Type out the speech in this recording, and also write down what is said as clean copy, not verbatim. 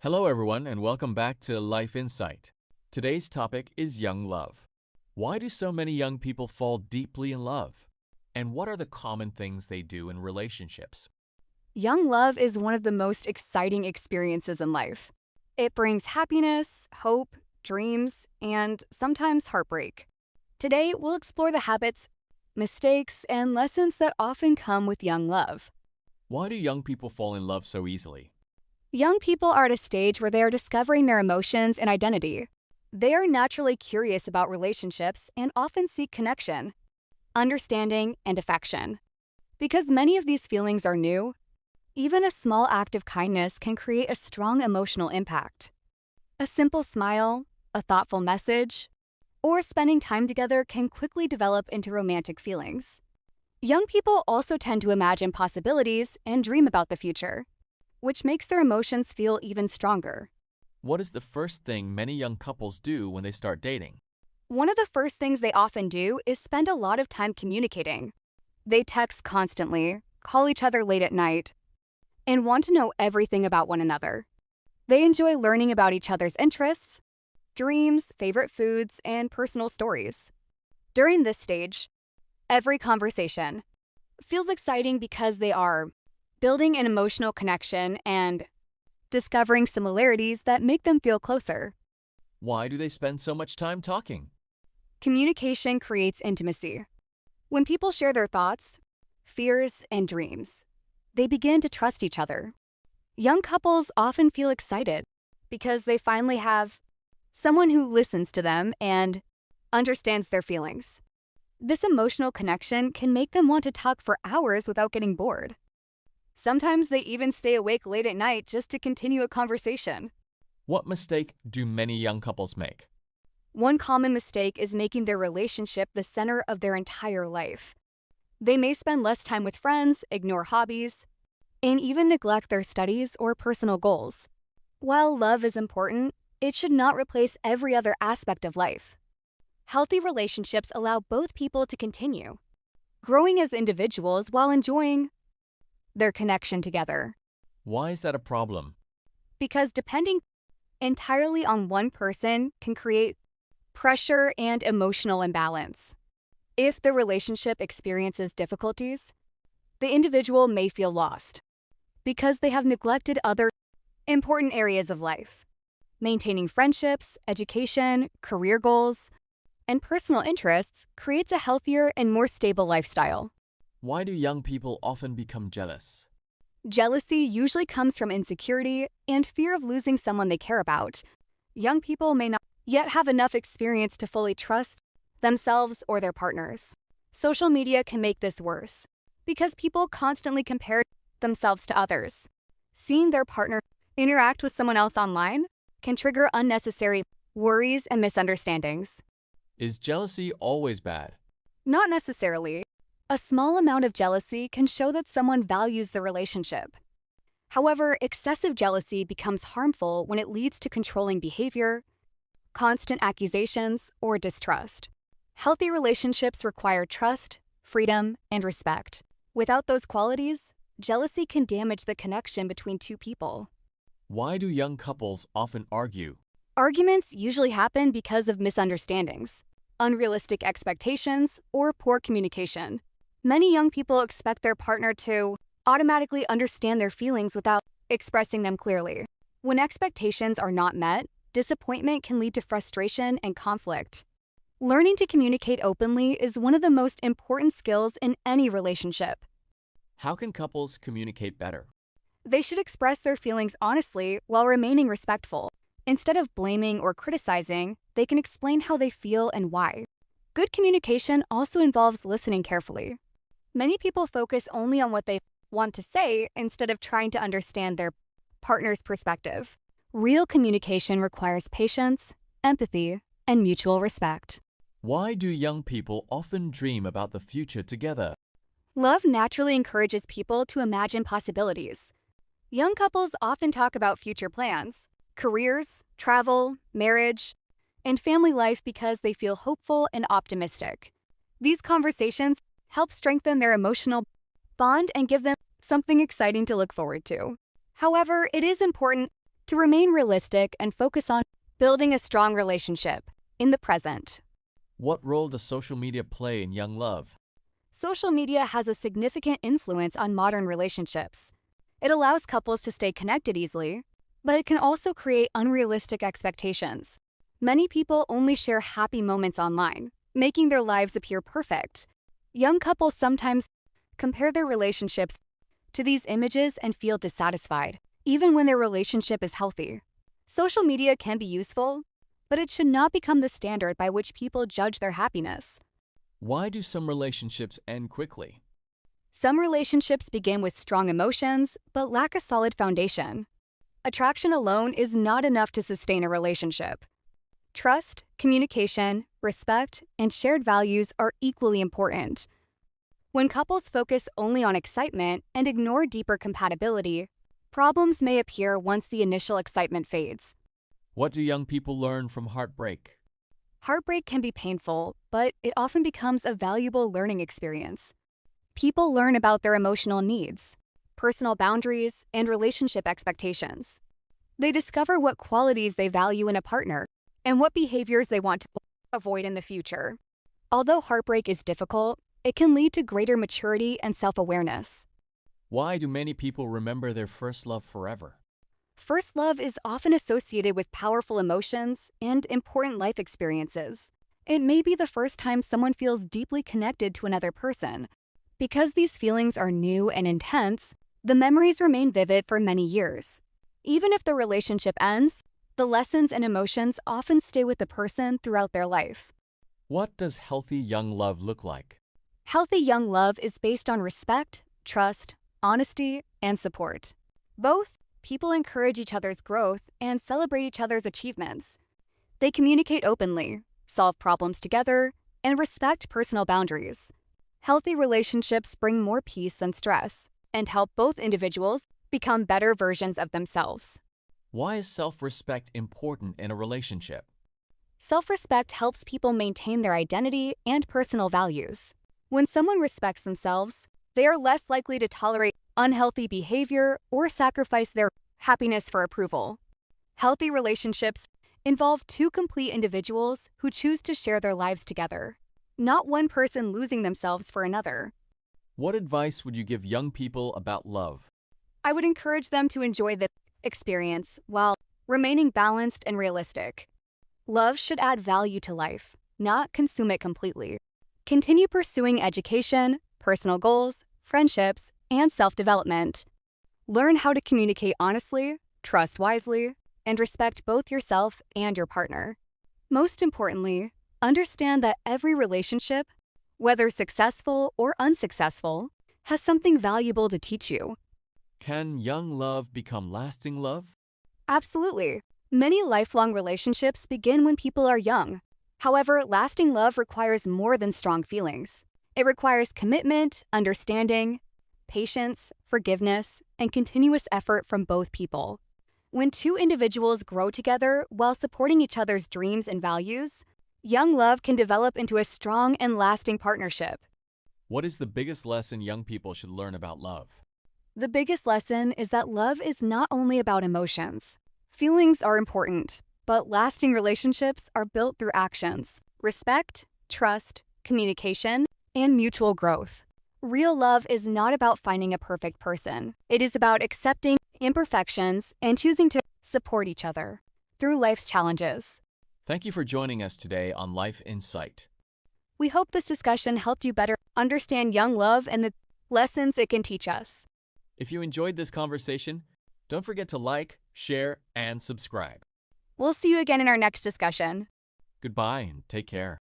Hello, everyone, and welcome back to Life Insight. Today's topic is young love. Why do so many young people fall deeply in love? And what are the common things they do in relationships? Young love is one of the most exciting experiences in life. It brings happiness, hope, dreams, and sometimes heartbreak. Today, we'll explore the habits, mistakes, and lessons that often come with young love. Why do young people fall in love so easily? Young people are at a stage where they are discovering their emotions and identity. They are naturally curious about relationships and often seek connection, understanding, and affection. Because many of these feelings are new, even a small act of kindness can create a strong emotional impact. A simple smile, a thoughtful message, or spending time together can quickly develop into romantic feelings. Young people also tend to imagine possibilities and dream about the future, which makes their emotions feel even stronger. What is the first thing many young couples do when they start dating? One of the first things they often do is spend a lot of time communicating. They text constantly, call each other late at night, and want to know everything about one another. They enjoy learning about each other's interests, dreams, favorite foods, and personal stories. During this stage, every conversation feels exciting because they are building an emotional connection and discovering similarities that make them feel closer. Why do they spend so much time talking? Communication creates intimacy. When people share their thoughts, fears, and dreams, they begin to trust each other. Young couples often feel excited because they finally have someone who listens to them and understands their feelings. This emotional connection can make them want to talk for hours without getting bored. Sometimes they even stay awake late at night just to continue a conversation. What mistake do many young couples make? One common mistake is making their relationship the center of their entire life. They may spend less time with friends, ignore hobbies, and even neglect their studies or personal goals. While love is important, it should not replace every other aspect of life. Healthy relationships allow both people to continue growing as individuals while enjoying their connection together. Why is that a problem? Because depending entirely on one person can create pressure and emotional imbalance. If the relationship experiences difficulties, the individual may feel lost because they have neglected other important areas of life. Maintaining friendships, education, career goals, and personal interests creates a healthier and more stable lifestyle. Why do young people often become jealous? Jealousy usually comes from insecurity and fear of losing someone they care about. Young people may not yet have enough experience to fully trust themselves or their partners. Social media can make this worse because people constantly compare themselves to others. Seeing their partner interact with someone else online can trigger unnecessary worries and misunderstandings. Is jealousy always bad? Not necessarily. A small amount of jealousy can show that someone values the relationship. However, excessive jealousy becomes harmful when it leads to controlling behavior, constant accusations, or distrust. Healthy relationships require trust, freedom, and respect. Without those qualities, jealousy can damage the connection between two people. Why do young couples often argue? Arguments usually happen because of misunderstandings, unrealistic expectations, or poor communication. Many young people expect their partner to automatically understand their feelings without expressing them clearly. When expectations are not met, disappointment can lead to frustration and conflict. Learning to communicate openly is one of the most important skills in any relationship. How can couples communicate better? They should express their feelings honestly while remaining respectful. Instead of blaming or criticizing, they can explain how they feel and why. Good communication also involves listening carefully. Many people focus only on what they want to say instead of trying to understand their partner's perspective. Real communication requires patience, empathy, and mutual respect. Why do young people often dream about the future together? Love naturally encourages people to imagine possibilities. Young couples often talk about future plans, careers, travel, marriage, and family life because they feel hopeful and optimistic. These conversations help strengthen their emotional bond and give them something exciting to look forward to. However, it is important to remain realistic and focus on building a strong relationship in the present. What role does social media play in young love? Social media has a significant influence on modern relationships. It allows couples to stay connected easily, but it can also create unrealistic expectations. Many people only share happy moments online, making their lives appear perfect. Young couples sometimes compare their relationships to these images and feel dissatisfied, even when their relationship is healthy. Social media can be useful, but it should not become the standard by which people judge their happiness. Why do some relationships end quickly? Some relationships begin with strong emotions, but lack a solid foundation. Attraction alone is not enough to sustain a relationship. Trust, communication, respect, and shared values are equally important. When couples focus only on excitement and ignore deeper compatibility, problems may appear once the initial excitement fades. What do young people learn from heartbreak? Heartbreak can be painful, but it often becomes a valuable learning experience. People learn about their emotional needs, personal boundaries, and relationship expectations. They discover what qualities they value in a partner and what behaviors they want to avoid in the future. Although heartbreak is difficult, it can lead to greater maturity and self-awareness. Why do many people remember their first love forever? First love is often associated with powerful emotions and important life experiences. It may be the first time someone feels deeply connected to another person. Because these feelings are new and intense, the memories remain vivid for many years. Even if the relationship ends, the lessons and emotions often stay with the person throughout their life. What does healthy young love look like? Healthy young love is based on respect, trust, honesty, and support. Both people encourage each other's growth and celebrate each other's achievements. They communicate openly, solve problems together, and respect personal boundaries. Healthy relationships bring more peace and stress and help both individuals become better versions of themselves. Why is self-respect important in a relationship? Self-respect helps people maintain their identity and personal values. When someone respects themselves, they are less likely to tolerate unhealthy behavior or sacrifice their happiness for approval. Healthy relationships involve two complete individuals who choose to share their lives together, not one person losing themselves for another. What advice would you give young people about love? I would encourage them to enjoy the experience while remaining balanced and realistic. Love should add value to life, not consume it completely. Continue pursuing education, personal goals, friendships, and self-development. Learn how to communicate honestly, trust wisely, and respect both yourself and your partner. Most importantly, understand that every relationship, whether successful or unsuccessful, has something valuable to teach you. Can young love become lasting love? Absolutely. Many lifelong relationships begin when people are young. However, lasting love requires more than strong feelings. It requires commitment, understanding, patience, forgiveness, and continuous effort from both people. When two individuals grow together while supporting each other's dreams and values, young love can develop into a strong and lasting partnership. What is the biggest lesson young people should learn about love? The biggest lesson is that love is not only about emotions. Feelings are important, but lasting relationships are built through actions, respect, trust, communication, and mutual growth. Real love is not about finding a perfect person. It is about accepting imperfections and choosing to support each other through life's challenges. Thank you for joining us today on Life Insight. We hope this discussion helped you better understand young love and the lessons it can teach us. If you enjoyed this conversation, don't forget to like, share, and subscribe. We'll see you again in our next discussion. Goodbye and take care.